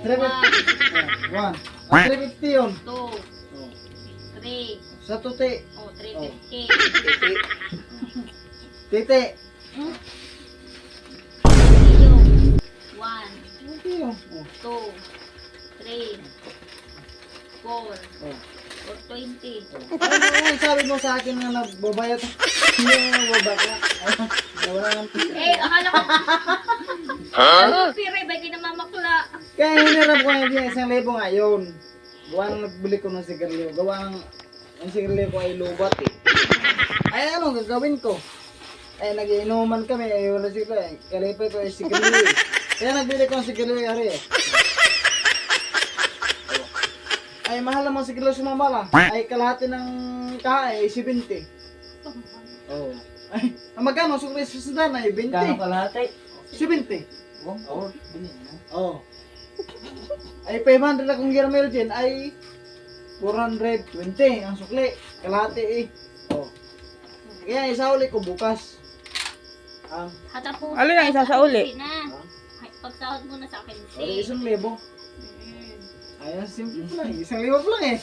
1. 350 yun. 2, 3, Sa tuti. 350. Titi. Yung 1, Titi yun. 2, 3, 4, Oh. 420. Ano sabi mo sa akin na nagbabayat? Hindi mo nagbabayat. Wala nang pisa. Akala ko. Ano, pire, ba di namamakla? Kaya hinirap ko yung 1,000 ngayon. Gawa nang nagbili ko ng sigarilyo. Gawa nang ang sigarilyo ko ay lubat eh. Ay ano gagawin ko? Ay nag-iinuman kami. Ay wala sila eh. Kalipay ko ay sigarilyo eh. Kaya nagbili ko ng sigarilyo ari eh. Ay mahal naman sigarilyo sumamala. Ay kalahati ng kaha ay 70. Oo. Ay magkano? Sukli sa sudan ay 20. Kano kalahati? 70. Oo, bilhin mo. Oo. Ay 500 akong Germel dyan ay 420 ang sukli. Kalahati eh. Oo. Kaya isa uli ko bukas. Hatapo. Alin ang isa sa uli? Na. Pagsahod mo na sa akin. Ay 1,000. Mm. Ay simple lang. 1,000 lang eh.